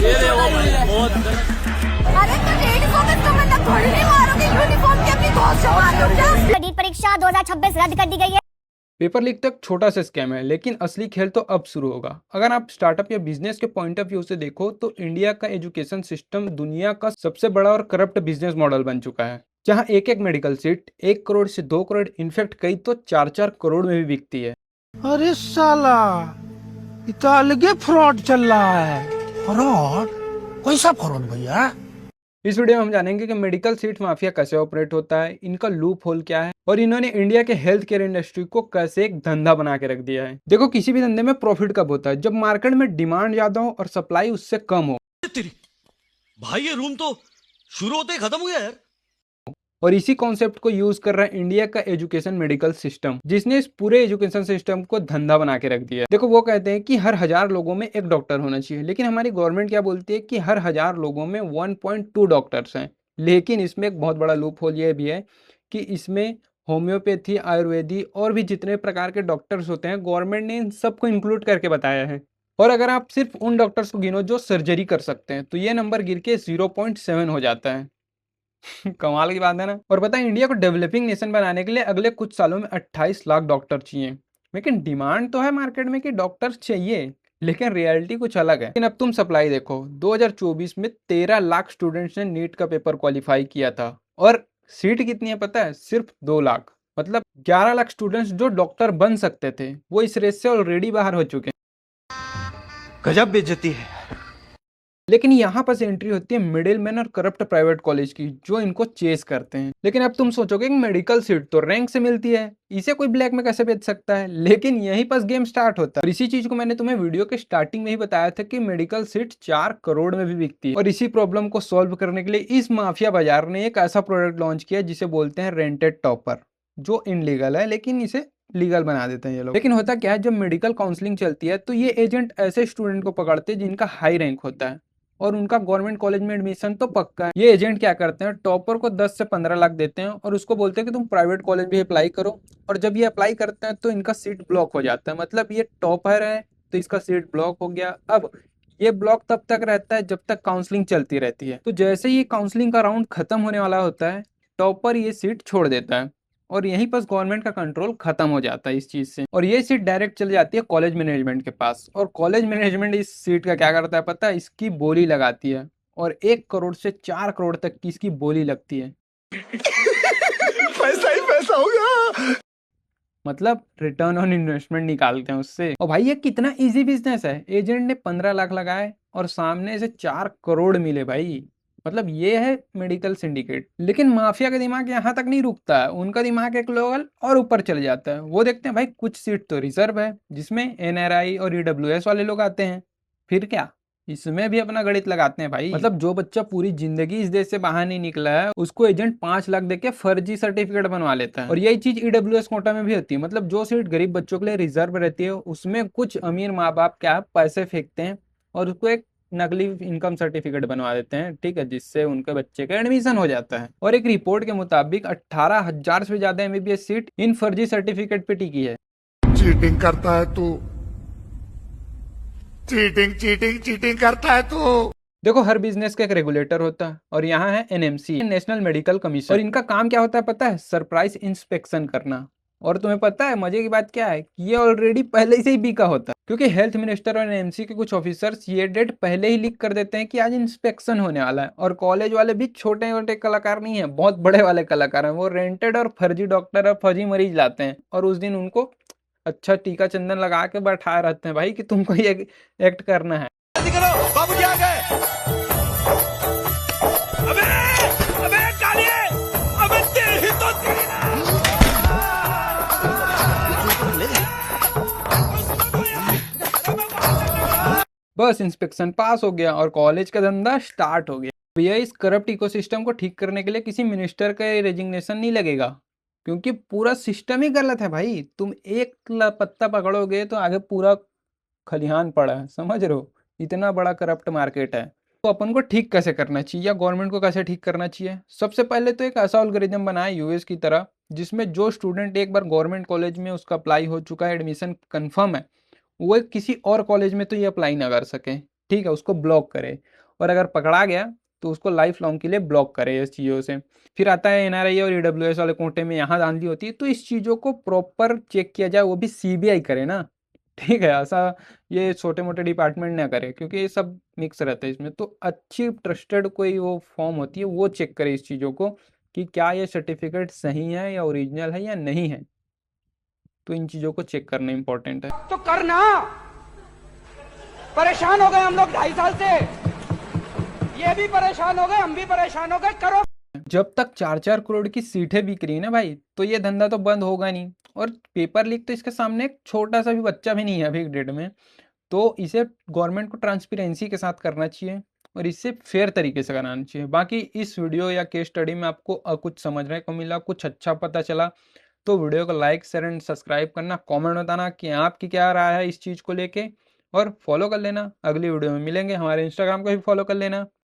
ये देखो भाई, बहुत गलत। अरे तो यूनिफॉर्म इसका मतलब थोड़ी नहीं मारोगे, यूनिफॉर्म की अपनी बहुत संभाल लो क्या? नीट परीक्षा 2026 रद्द कर दी गई है। पेपर लीक तक छोटा सा स्कैम है, लेकिन असली खेल तो अब शुरू होगा। अगर आप स्टार्टअप या बिजनेस के पॉइंट ऑफ व्यू से देखो तो इंडिया का एजुकेशन सिस्टम दुनिया का सबसे बड़ा और करप्ट बिजनेस मॉडल बन चुका है, जहां एक एक मेडिकल सीट 1 करोड़ से 2 करोड़, इनफैक्ट कई तो 4-4 करोड़ में भी बिकती है। अरे साला, ये तो अलगे फ्रॉड चल रहा है। फ्रॉड? कैसा फ्रॉड भैया? इस वीडियो में हम जानेंगे कि मेडिकल सीट माफिया कैसे ऑपरेट होता है, इनका लूप होल क्या है और इन्होंने इंडिया के हेल्थ केयर इंडस्ट्री को कैसे एक धंधा बना के रख दिया है। देखो, किसी भी धंधे में प्रॉफिट कब होता है? जब मार्केट में डिमांड ज्यादा हो और सप्लाई उससे कम हो। भाई ये रूम तो शुरू होते ही खत्म हो गया यार। और इसी कॉन्सेप्ट को यूज कर रहा है इंडिया का एजुकेशन मेडिकल सिस्टम, जिसने इस पूरे एजुकेशन सिस्टम को धंधा बना के रख दिया है। देखो, वो कहते हैं कि हर 1000 लोगों में एक डॉक्टर होना चाहिए, लेकिन हमारी गवर्नमेंट क्या बोलती है कि हर 1000 लोगों में 1.2 डॉक्टर्स हैं। लेकिन इसमें एक बहुत बड़ा लूप होल ये भी है कि इसमें होम्योपैथी, आयुर्वेदी और भी जितने प्रकार के डॉक्टर्स होते हैं, गवर्नमेंट ने इन सबको इंक्लूड करके बताया है। और अगर आप सिर्फ उन डॉक्टर्स को गिनो जो सर्जरी कर सकते हैं, तो ये नंबर गिर के 0.7 हो जाता है। कमाल की बात है ना। और पता है, इंडिया को डेवलपिंग नेशन बनाने के लिए अगले कुछ सालों में 28 लाख डॉक्टर चाहिए। लेकिन डिमांड तो है मार्केट में कि डॉक्टर्स चाहिए, लेकिन रियलिटी कुछ अलग है। लेकिन अब तुम सप्लाई देखो, 2024 में 13 लाख स्टूडेंट्स ने नीट का पेपर क्वालिफाई किया था और सीट कितनी है पता है? सिर्फ 2 लाख। मतलब 11 लाख स्टूडेंट्स जो डॉक्टर बन सकते थे, वो इस रेस से ऑलरेडी बाहर हो चुके हैं। गजब बेइज्जती है। लेकिन यहाँ पर एंट्री होती है मिडिल मैन और करप्ट प्राइवेट कॉलेज की, जो इनको चेस करते हैं। लेकिन अब तुम सोचोगे कि मेडिकल सीट तो रैंक से मिलती है, इसे कोई ब्लैक में कैसे बेच सकता है? लेकिन यहीं पर गेम स्टार्ट होता है। और इसी चीज को मैंने तुम्हें वीडियो के स्टार्टिंग में ही बताया था कि मेडिकल सीट 4 करोड़ में भी बिकती है। और इसी प्रॉब्लम को सॉल्व करने के लिए इस माफिया बाजार ने एक ऐसा प्रोडक्ट लॉन्च किया जिसे बोलते हैं रेंटेड टॉपर, जो इनलीगल है, लेकिन इसे लीगल बना देते हैं ये लोग। लेकिन होता क्या है, जब मेडिकल काउंसलिंग चलती है तो ये एजेंट ऐसे स्टूडेंट को पकड़ते हैं जिनका हाई रैंक होता है और उनका गवर्नमेंट कॉलेज में एडमिशन तो पक्का है। ये एजेंट क्या करते हैं, टॉपर को 10 से 15 लाख देते हैं और उसको बोलते हैं कि तुम प्राइवेट कॉलेज भी अप्लाई करो। और जब ये अप्लाई करते हैं तो इनका सीट ब्लॉक हो जाता है। मतलब ये टॉपर है तो इसका सीट ब्लॉक हो गया। अब ये ब्लॉक तब तक रहता है जब तक काउंसलिंग चलती रहती है। तो जैसे ही काउंसलिंग का राउंड खत्म होने वाला होता है, टॉपर ये सीट छोड़ देता है और यहीं पर गवर्नमेंट का कंट्रोल खत्म हो जाता है इस चीज से। और ये सीट डायरेक्ट चली जाती है कॉलेज मैनेजमेंट के पास। और कॉलेज मैनेजमेंट इस सीट का क्या करता है पता है? इसकी बोली लगाती है और 1 करोड़ से 4 करोड़ तक की इसकी बोली लगती है। पैसा ही पैसा होगा। मतलब रिटर्न ऑन इन्वेस्टमेंट निकालते हैं उससे। और भाई ये कितना इजी बिजनेस है। एजेंट ने 15 लाख लगाए और सामने से 4 करोड़ मिले भाई। मतलब ये है मेडिकल सिंडिकेट। लेकिन माफिया का दिमाग यहाँ तक नहीं रुकता है, उनका दिमाग एक लेवल और ऊपर चले जाता है। वो देखते हैं भाई कुछ सीट तो रिजर्व है जिसमें एनआरआई और ईडब्ल्यूएस वाले लोग आते हैं, फिर क्या इसमें भी अपना गणित लगाते हैं भाई। मतलब जो बच्चा पूरी जिंदगी इस देश से बाहर नहीं निकला है, उसको एजेंट 5 लाख देके फर्जी सर्टिफिकेट बनवा लेता है। और यही चीज ईडब्ल्यूएस कोटा में भी होती है। मतलब जो सीट गरीब बच्चों के लिए रिजर्व रहती है, उसमें कुछ अमीर माँ बाप क्या पैसे फेंकते हैं और उसको एक नकली इनकम सर्टिफिकेट बनवा देते हैं, ठीक है, जिससे उनके बच्चे का एडमिशन हो जाता है। और एक रिपोर्ट के मुताबिक 18,000 से ज्यादा एमबीबीएस सीट इन फर्जी सर्टिफिकेट पे टिकी है। चीटिंग करता है तू। चीटिंग चीटिंग चीटिंग करता है तू। देखो, हर बिजनेस का एक रेगुलेटर होता है और यहाँ है एनएमसी, नेशनल मेडिकल कमीशन। और इनका काम क्या होता है पता है? सरप्राइज इंस्पेक्शन करना। और तुम्हें पता है मजे की बात क्या है? ये ऑलरेडी पहले से ही बिका होता है, क्योंकि हेल्थ मिनिस्टर और एनएमसी के कुछ ऑफिसर्स ये डेट पहले ही लीक कर देते हैं कि आज इंस्पेक्शन होने वाला है। और कॉलेज वाले भी छोटे छोटे कलाकार नहीं है, बहुत बड़े वाले कलाकार हैं। वो रेंटेड और फर्जी डॉक्टर और फर्जी मरीज लाते हैं और उस दिन उनको अच्छा टीका चंदन लगा के बैठाए रहते हैं भाई कि तुमको ये एक्ट करना है। बाबूजी आ गए। अबे अबे कालिए, अबे तेरी तो तेरी ना। बस इंस्पेक्शन पास हो गया और कॉलेज का धंधा स्टार्ट हो गया। भैया, इस करप्ट इकोसिस्टम को ठीक करने के लिए किसी मिनिस्टर का रेजिग्नेशन नहीं लगेगा, क्योंकि पूरा सिस्टम ही गलत है भाई। तुम एक पत्ता पकड़ोगे तो आगे पूरा खलिहान पड़ा है, समझ रहे हो? इतना बड़ा करप्ट मार्केट है। तो अपन को ठीक कैसे करना चाहिए या गवर्नमेंट को कैसे ठीक करना चाहिए? सबसे पहले तो एक ऐसा एल्गोरिथम बनाए यूएस की तरह, जिसमें जो स्टूडेंट एक बार गवर्नमेंट कॉलेज में उसका अप्लाई हो चुका है, एडमिशन कंफर्म है, वो किसी और कॉलेज में तो ये अप्लाई ना कर सके। ठीक है, उसको ब्लॉक करे, और अगर पकड़ा गया तो उसको लाइफ लॉन्ग के लिए ब्लॉक करे इस चीज़ों से। फिर आता है एनआरआई और ईडब्ल्यूएस वाले कोटे में यहाँ धांधली होती है, तो इस चीज़ों को प्रॉपर चेक किया जाए, वो भी सीबीआई करे ना, ठीक है, ऐसा ये छोटे मोटे डिपार्टमेंट ना करे, क्योंकि ये सब मिक्स रहता है इसमें। तो अच्छी ट्रस्टेड कोई वो फॉर्म होती है, वो चेक करे इस चीज़ों को कि क्या ये सर्टिफिकेट सही है या ओरिजिनल है या नहीं है। तो इन चीज़ों को चेक करना इंपॉर्टेंट है। तो करना, परेशान हो गए हम लोग 2.5 साल से, ये भी परेशान हो गए, हम भी परेशान हो गए, करो। जब तक 4-4 करोड़ की सीटें बिक रही है ना भाई, तो ये धंधा तो बंद होगा नहीं। और पेपर लीक तो इसके सामने एक छोटा सा भी बच्चा भी नहीं है अभी डेट में। तो इसे गवर्नमेंट को ट्रांसपेरेंसी के साथ करना चाहिए और इससे फेयर तरीके से कराना चाहिए। बाकी इस वीडियो या केस स्टडी में आपको कुछ समझने को मिला, कुछ अच्छा पता चला, तो वीडियो को लाइक शेयर एंड सब्सक्राइब करना, कमेंट बताना कि आपकी क्या राय है इस चीज़ को लेके, और फॉलो कर लेना। अगली वीडियो में मिलेंगे, हमारे इंस्टाग्राम को भी फॉलो कर लेना।